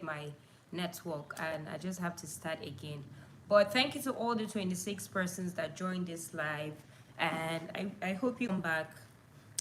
my network and I just have to start again. But thank you to all the 26 persons that joined this live, and I hope you come back.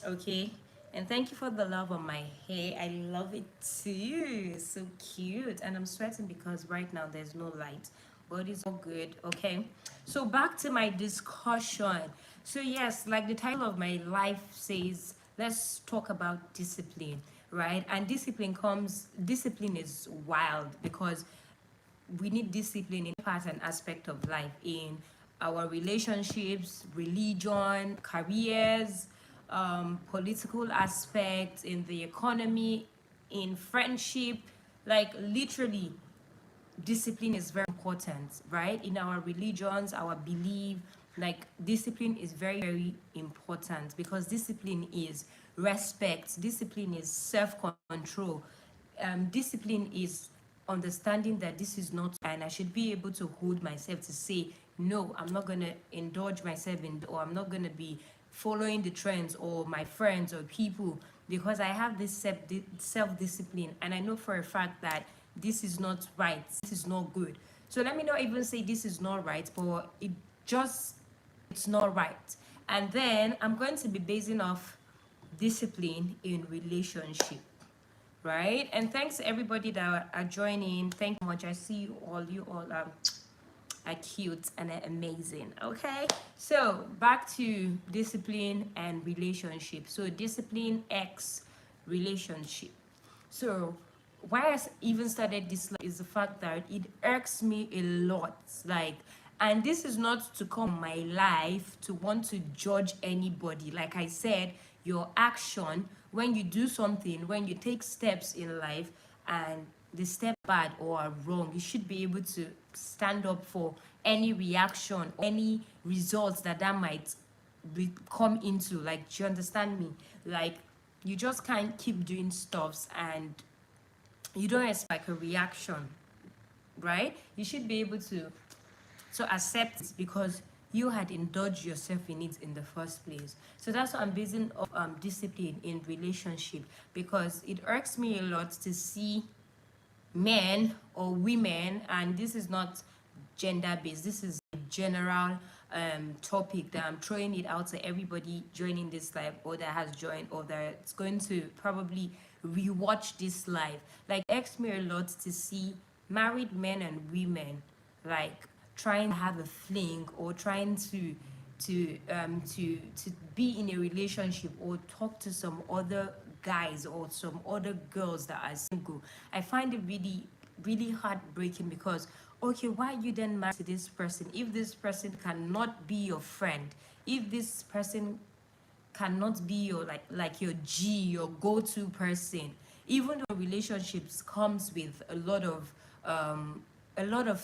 Okay. And thank you for the love on my hair. I love it too. So cute. And I'm sweating because right now there's no light. But it's all good. Okay. So back to my discussion. So yes, like the title of my life says, let's talk about discipline, right? And discipline is wild because we need discipline in part and aspect of life, in our relationships, religion, careers, political aspects, in the economy, in friendship. Like literally, discipline is very important, right? In our religions, our belief, like discipline is very, very important because discipline is respect, discipline is self control, discipline is understanding that this is not, and I should be able to hold myself to say, no, I'm not going to indulge myself in, or I'm not going to be following the trends or my friends or people, because I have this self discipline and I know for a fact that this is not right, this is not good. So let me not even say this is not right, but just it's not right. And then I'm going to be basing off discipline in relationship, right? And thanks to everybody that are joining. Thank you so much. I see you all. You all are cute and are amazing. Okay, so back to discipline and relationship. So discipline x relationship. So why I even started this is the fact that it irks me a lot. Like, and this is not to come my life to want to judge anybody. Like I said, your action, when you do something, when you take steps in life, and the step bad or are wrong, you should be able to stand up for any reaction, any results that might come into. Like, do you understand me? Like, you just can't keep doing stuffs and you don't expect a reaction, right? You should be able to accept it because you had indulged yourself in it in the first place. So that's what I'm basing of discipline in relationship, because it irks me a lot to see men or women, and this is not gender based, this is a general topic that I'm throwing it out to everybody joining this live, or that has joined, or that's going to probably rewatch this live. Like, it irks me a lot to see married men and women like trying to have a fling, or trying to be in a relationship or talk to some other guys or some other girls that are single. I find it really, really heartbreaking because, okay, why are you then married to this person if this person cannot be your friend, if this person cannot be your like your G, your go-to person, even though relationships comes with a lot of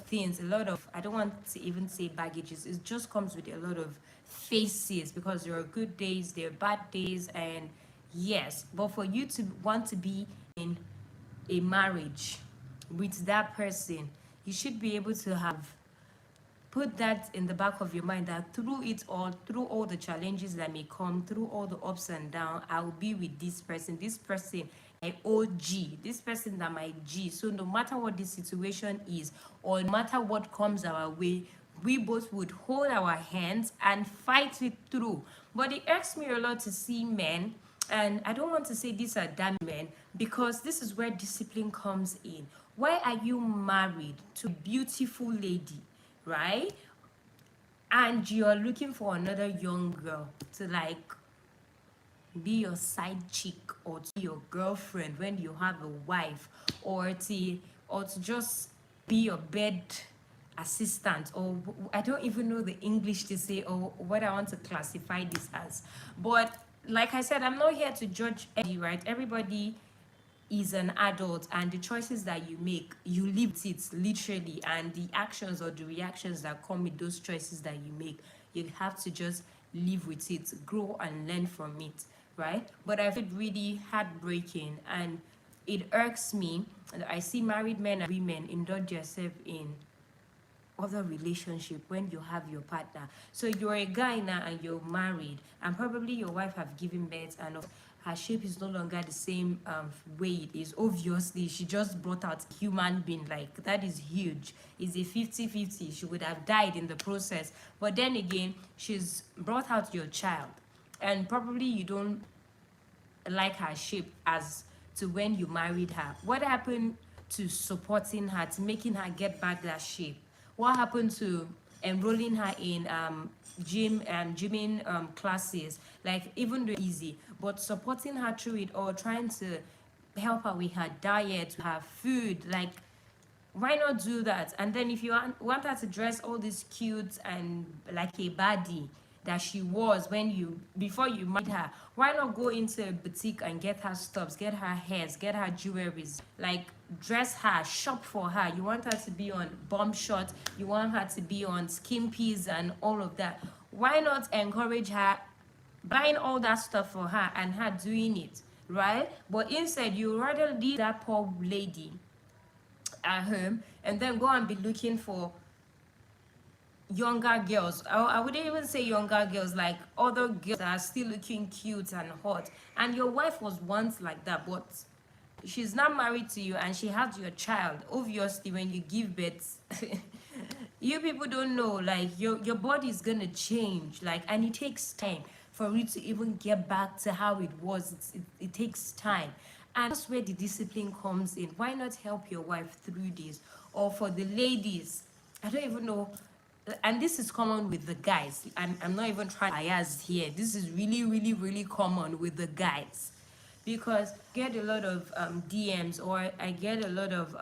things, a lot of, I don't want to even say baggages, it just comes with a lot of faces, because there are good days, there are bad days, and yes, but for you to want to be in a marriage with that person, you should be able to have put that in the back of your mind, that through it all, through all the challenges that may come, through all the ups and downs, I will be with this person, my OG, this person that my G. So no matter what the situation is, or no matter what comes our way, we both would hold our hands and fight it through. But it irks me a lot to see men, and I don't want to say these are damn men, because this is where discipline comes in. Why are you married to a beautiful lady, right? And you're looking for another young girl to like be your side chick, or to be your girlfriend when you have a wife, or to just be your bed assistant, or I don't even know the English to say, or what I want to classify this as. But like I said, I'm not here to judge anybody, right? Everybody is an adult, and the choices that you make, you live with it literally, and the actions or the reactions that come with those choices that you make, you have to just live with it, grow and learn from it, right? But I find it really heartbreaking, and it irks me that I see married men and women indulge themselves in other relationship when you have your partner. So you're a guy now and you're married, and probably your wife have given birth, and her shape is no longer the same way it is. Obviously, she just brought out a human being. Like, that is huge. It's a 50-50. She would have died in the process. But then again, she's brought out your child. And probably you don't like her shape as to when you married her. What happened to supporting her, to making her get back that shape? What happened to enrolling her in gymming classes? Like, even though easy, but supporting her through it, or trying to help her with her diet, her food. Like, why not do that? And then if you want her to dress all this cute and like a baddie that she was when you before you married her, why not go into a boutique and get her stuffs, get her hairs, get her jewelries, like dress her, shop for her? You want her to be on bomb shot, you want her to be on skin peas and all of that. Why not encourage her buying all that stuff for her and her doing it, right? But instead, you rather leave that poor lady at home and then go and be looking for younger girls. I wouldn't even say younger girls, like other girls that are still looking cute and hot. And your wife was once like that, but she's not married to you and she has your child. Obviously, when you give birth, you people don't know, like your body is gonna change, like, and it takes time for you to even get back to how it was. It takes time. And that's where the discipline comes in. Why not help your wife through this? Or for the ladies, I don't even know, and this is common with the guys. I'm not even trying to bias here. This is really, really, really common with the guys, because I get a lot of DMs, or I get a lot of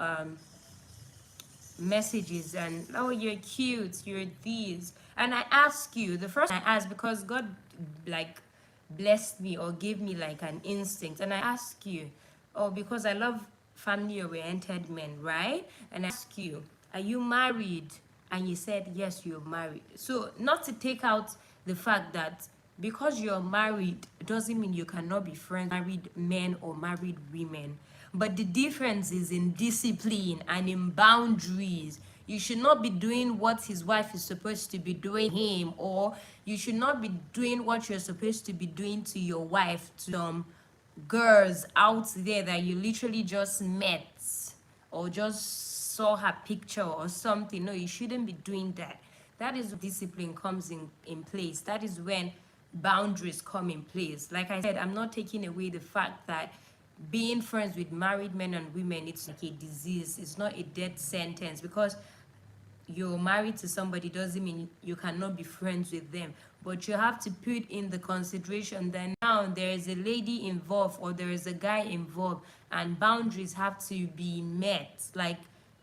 messages, and oh, you're cute, you're these, and I ask you, the first I ask, because God like blessed me or gave me like an instinct, and I ask you, oh, because I love family oriented men, right? And I ask you, are you married? And you said yes, you're married. So not to take out the fact that because you're married doesn't mean you cannot be friends with married men or married women, but the difference is in discipline and in boundaries. You should not be doing what his wife is supposed to be doing him, or you should not be doing what you're supposed to be doing to your wife, to girls out there that you literally just met or just saw her picture or something. No, you shouldn't be doing that. That is when discipline comes in place. That is when boundaries come in place. Like I said, I'm not taking away the fact that being friends with married men and women, it's like a disease. It's not a death sentence. Because you're married to somebody doesn't mean you cannot be friends with them, but you have to put in the consideration that now there is a lady involved or there is a guy involved, and boundaries have to be met. Like,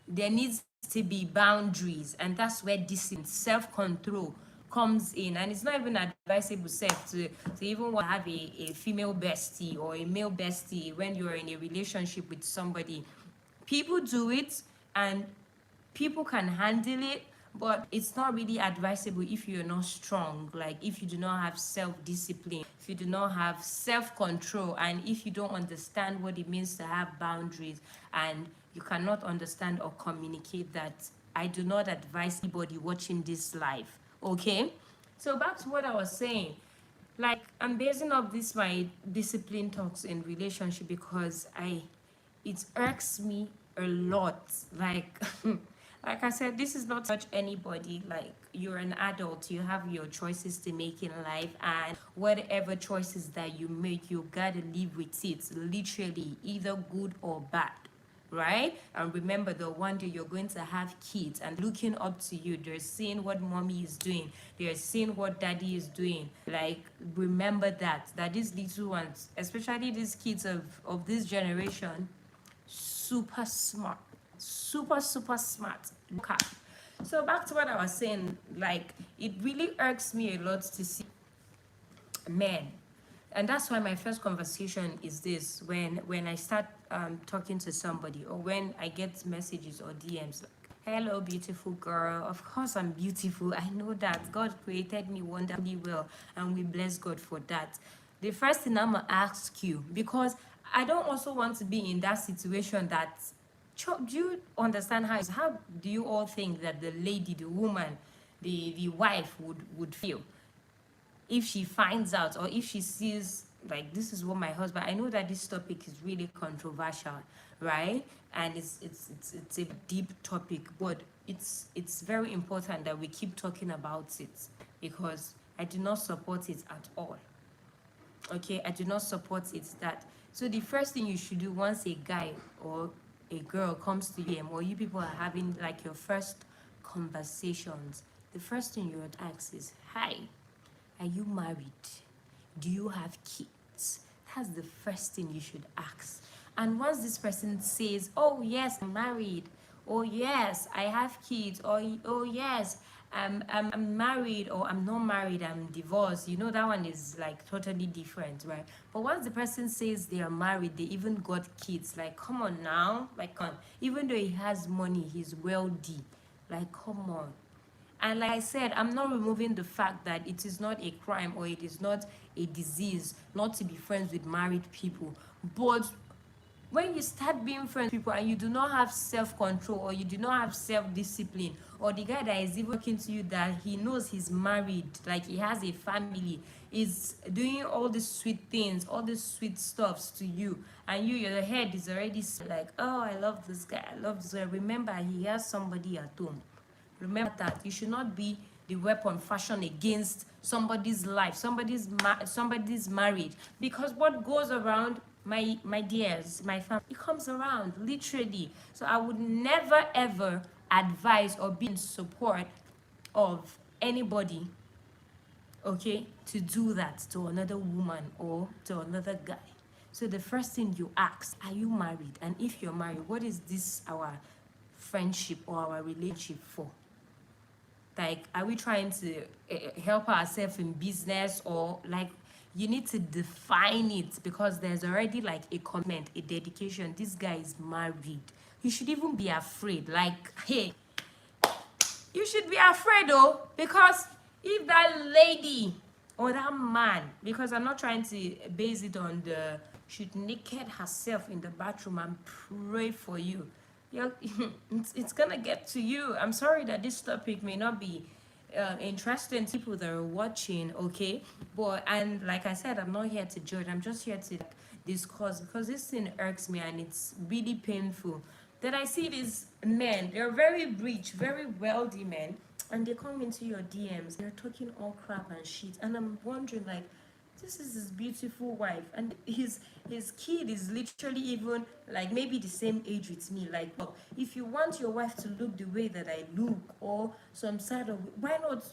there needs to be boundaries, and that's where discipline, self-control comes in. And it's not even advisable to even want to have a female bestie or a male bestie when you're in a relationship with somebody. People do it and people can handle it, but it's not really advisable if you're not strong. Like, if you do not have self-discipline, if you do not have self-control, and if you don't understand what it means to have boundaries, and you cannot understand or communicate that, I do not advise anybody watching this live. Okay, so back to what I was saying. Like, I'm basing up this my discipline talks in relationship because it irks me a lot. Like, like I said, this is not such anybody. Like, you're an adult, you have your choices to make in life, and whatever choices that you make, you gotta live with it, literally, either good or bad, right? And remember that one day you're going to have kids and looking up to you. They're seeing what mommy is doing, they're seeing what daddy is doing. Like, remember that these little ones, especially these kids of this generation, super smart, super smart. Look up. So back to what I was saying, like, it really irks me a lot to see men, and that's why my first conversation is this. When I start talking to somebody, or when I get messages or DMs like, hello beautiful girl, of course I'm beautiful, I know that God created me wonderfully well, and we bless God for that. The first thing I'm gonna ask you, because I don't also want to be in that situation that, do you understand how do you all think that the lady, the woman, the wife would feel if she finds out, or if she sees like this is what my husband, I know that this topic is really controversial, right? And it's a deep topic, but it's very important that we keep talking about it, because I do not support it at all. Okay, I do not support it. That so the first thing you should do once a guy or a girl comes to you, or you people are having like your first conversations, the first thing you would ask is, hi, are you married? Do you have kids? That's the first thing you should ask. And once this person says, oh yes, I'm married, oh yes, I have kids, or oh yes, I'm married, or I'm not married, I'm divorced, you know, that one is like totally different, right? But once the person says they are married, they even got kids, like come on now, like come on. Even though he has money, he's wealthy, like come on. And like I said, I'm not removing the fact that it is not a crime or it is not a disease not to be friends with married people. But when you start being friends with people and you do not have self-control, or you do not have self-discipline, or the guy that is even talking to you that he knows he's married, like he has a family, is doing all these sweet things, all these sweet stuffs to you, and your head is already like, oh, I love this guy, I love this guy. Remember, he has somebody at home. Remember that you should not be the weapon fashioned against somebody's life, somebody's marriage, because what goes around, my dears, my family, it comes around literally. So I would never ever advise or be in support of anybody, okay, to do that to another woman or to another guy. So the first thing you ask, are you married? And if you're married, what is this our friendship or our relationship for? Like, are we trying to help ourselves in business, or like you need to define it, because there's already like a commitment, a dedication. This guy is married. You should even be afraid. Like, hey, you should be afraid though, because if that lady or that man, because I'm not trying to base it on the should naked herself in the bathroom and pray for you, you're, it's gonna get to you. I'm sorry that this topic may not be interesting to people that are watching, okay? But, and like I said, I'm not here to judge. I'm just here to discuss, because this thing irks me and it's really painful that I see these men. They're very rich, very wealthy men, and they come into your DMs. They're talking all crap and shit, and I'm wondering, like, this is his beautiful wife, and his kid is literally even like maybe the same age with me. Like, well, if you want your wife to look the way that I look, or some sort of, why not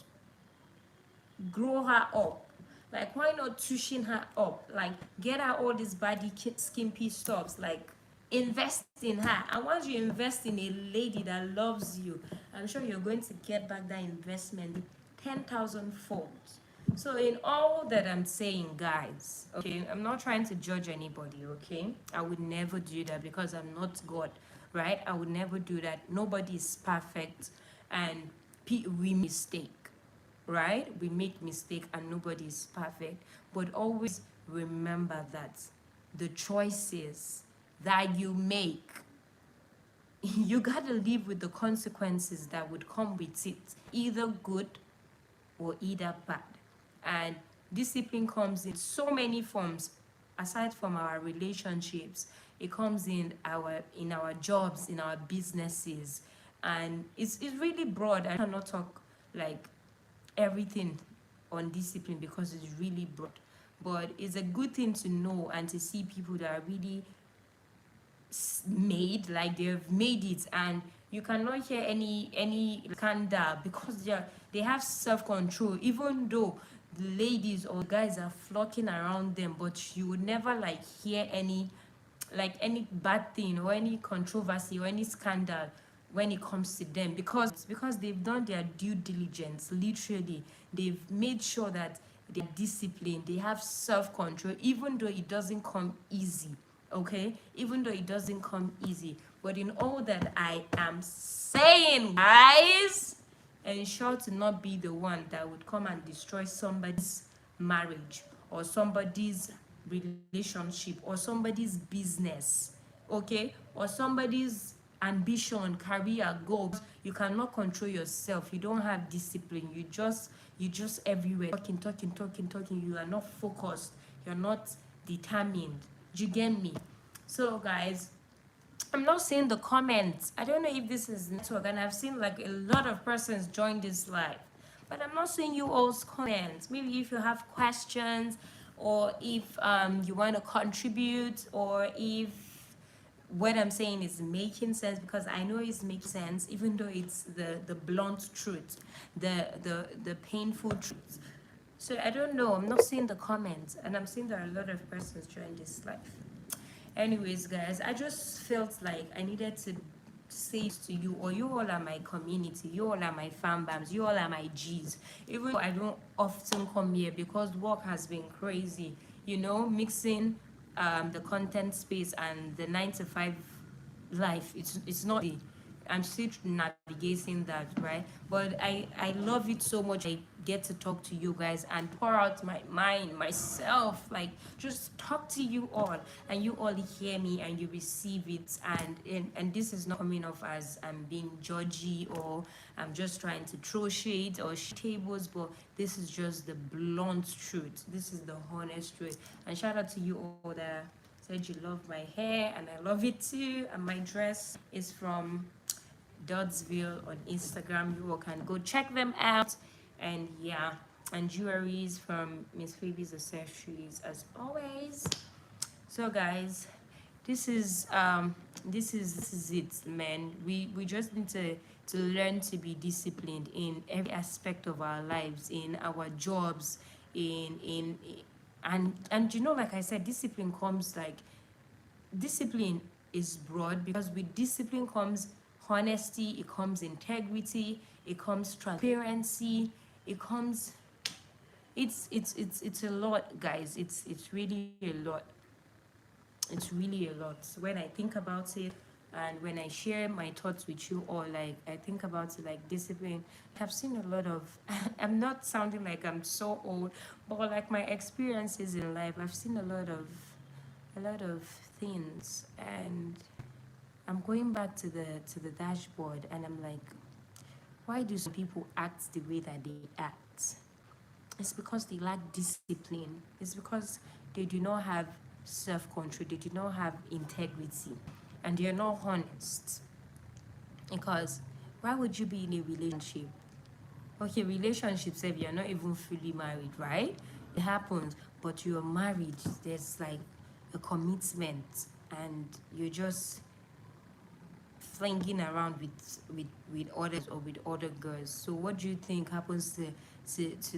grow her up? Like, why not tuition her up? Like, get her all these body skimpy stuffs. Like, invest in her. And once you invest in a lady that loves you, I'm sure you're going to get back that investment 10,000 folds. So in all that I'm saying, guys, okay, I'm not trying to judge anybody, okay? I would never do that, because I'm not God, right? I would never do that. Nobody is perfect, and we mistake, right? We make mistake, and nobody is perfect. But always remember that the choices that you make, you gotta live with the consequences that would come with it, either good or either bad. And discipline comes in so many forms. Aside from our relationships, it comes in our jobs, in our businesses, and it's really broad. I cannot talk like everything on discipline, because it's really broad, but it's a good thing to know and to see people that are really made, like they've made it, and you cannot hear any scandal, because they have self-control, even though the ladies or guys are flocking around them. But you would never like hear any bad thing or any controversy or any scandal when it comes to them, because they've done their due diligence. Literally, they've made sure that they're disciplined, they have self-control, even though it doesn't come easy, okay? Even though it doesn't come easy. But in all that I am saying, guys, ensure to not be the one that would come and destroy somebody's marriage, or somebody's relationship, or somebody's business, okay? Or somebody's ambition, career, goals. You cannot control yourself. You don't have discipline. You just everywhere talking. You are not focused. You're not determined. Do you get me? So guys, I'm not seeing the comments. I don't know if this is network, and I've seen like a lot of persons join this live, but I'm not seeing you all's comments. Maybe if you have questions, or if you want to contribute, or if what I'm saying is making sense, because I know it's making sense, even though it's the blunt truth, the painful truth. So I don't know. I'm not seeing the comments, and I'm seeing there are a lot of persons join this live. Anyways, guys, I just felt like I needed to say to you, or you all are my community, you all are my fan bams, you all are my G's. Even though I don't often come here because work has been crazy, you know, mixing the content space and the 9 to 5 life. It's not easy. I'm still navigating that, right? But I love it so much. I get to talk to you guys and pour out my mind, myself, like just talk to you all, and you all hear me and you receive it. And this is not coming off as I'm being judgy, or I'm just trying to throw shade or tables, but this is just the blunt truth. This is the honest truth. And shout out to you all that said you love my hair, and I love it too. And my dress is from Dodsville on Instagram. You all can go check them out. And yeah, and jewelries from Miss Phoebe's Accessories as always. So guys, this is it, man. We just need to learn to be disciplined in every aspect of our lives, in our jobs, in and you know, like I said, discipline is broad, because with discipline comes honesty, it comes integrity, it comes transparency, it comes it's a lot, guys. It's really a lot. It's really a lot when I think about it, and when I share my thoughts with you all. Like, I think about it, like discipline. I've seen a lot of I'm not sounding like I'm so old, but like my experiences in life, I've seen a lot of things, and I'm going back to the dashboard, and I'm like, why do some people act the way that they act? It's because they lack discipline. It's because they do not have self-control. They do not have integrity, and they're not honest. Because why would you be in a relationship? Okay, relationships, if you're not even fully married, right? It happens, but you're married. There's like a commitment, and you're just flinging around with others, or with other girls. So what do you think happens to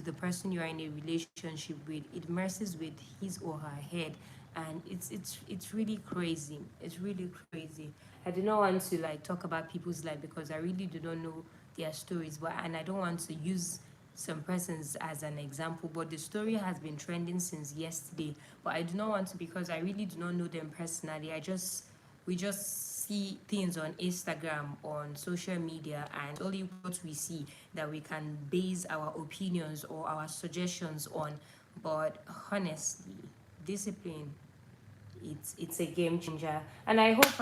the person you are in a relationship with? It messes with his or her head, and it's really crazy. It's really crazy. I do not want to like talk about people's life, because I really do not know their stories, but and I don't want to use some persons as an example, but the story has been trending since yesterday. But I do not want to, because I really do not know them personally. We just see things on Instagram, on social media, and only what we see that we can base our opinions or our suggestions on. But honestly, discipline, it's a game changer. And I hope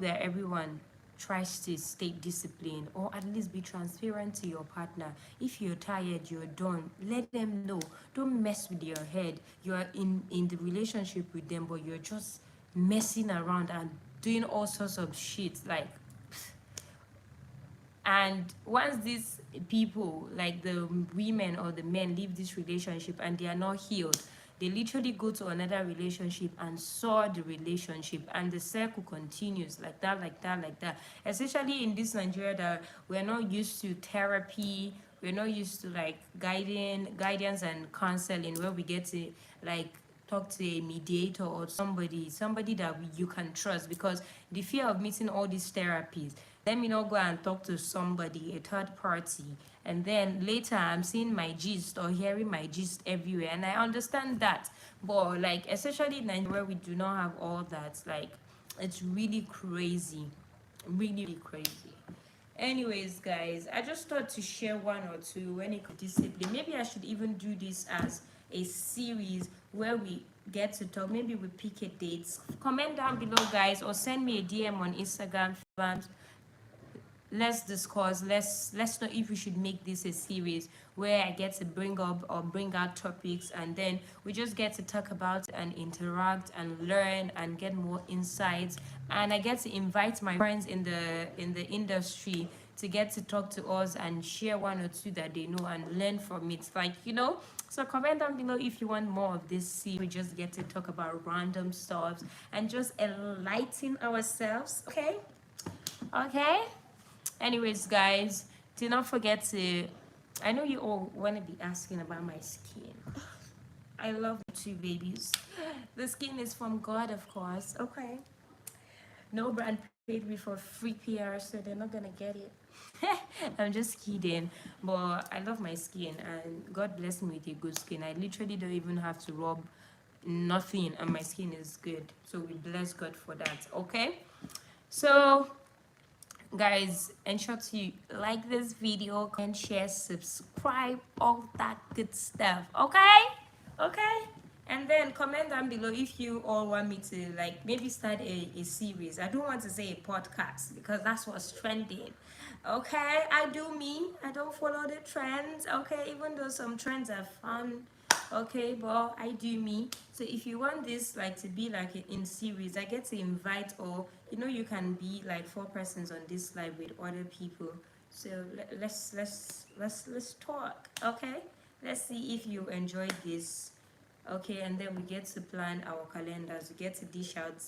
that everyone tries to stay disciplined, or at least be transparent to your partner. If you're tired, you're done, let them know. Don't mess with your head. You're in the relationship with them, but you're just messing around and doing all sorts of shit, like. And once these people, like the women or the men, leave this relationship and they are not healed, they literally go to another relationship and sour the relationship, and the circle continues like that, like that, like that. Especially in this Nigeria, that we're not used to therapy, we're not used to like guidance and counseling, where we get to like talk to a mediator, or somebody that you can trust. Because the fear of meeting all these therapies, let me not go and talk to somebody, a third party, and then later I'm seeing my gist or hearing my gist everywhere, and I understand that. But like, especially in Nigeria, where we do not have all that, like, it's really crazy, really, really crazy. Anyways, guys, I just thought to share one or two when it comes to discipline. Maybe I should even do this as a series where we get to talk. Maybe we pick a date. Comment down below, guys, or send me a DM on Instagram. let's discuss, let's know if we should make this a series where I get to bring up or bring out topics, and then we just get to talk about and interact and learn and get more insights, and I get to invite my friends in the industry to get to talk to us and share one or two that they know and learn from it, like, you know. So comment down below if you want more of this series. We just get to talk about random stuff and just enlighten ourselves, okay? Okay. Anyways, guys, do not forget to, I know you all want to be asking about my skin. I love the two babies. The skin is from God, of course. Okay. No brand paid me for free PR, so they're not gonna get it. I'm just kidding. But I love my skin, and God bless me with a good skin. I literally don't even have to rub nothing, and my skin is good. So we bless God for that. Okay. So guys, ensure to like this video, comment, share, subscribe, all that good stuff. Okay. Okay. And then comment down below if you all want me to, like, maybe start a series. I don't want to say a podcast because that's what's trending. Okay, I do me. I don't follow the trends. Okay, even though some trends are fun. Okay, but I do me. So if you want this like to be like in series, I get to invite, or you know, you can be like 4 persons on this live with other people. So let's talk. Okay, let's see if you enjoyed this. Okay, and then we get to plan our calendars. We get to dish out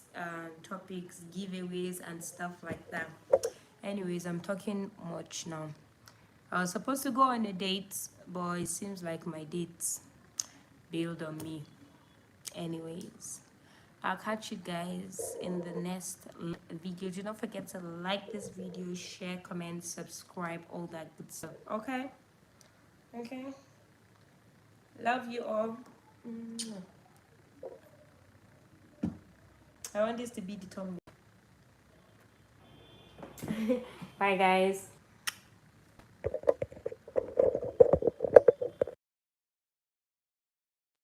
topics, giveaways, and stuff like that. Anyways, I'm talking much now. I was supposed to go on a date, but it seems like my dates bailed on me. Anyways, I'll catch you guys in the next video. Do not forget to like this video, share, comment, subscribe, all that good stuff. Okay? Okay. Love you all. I want this to be the thumbnail. Bye, guys.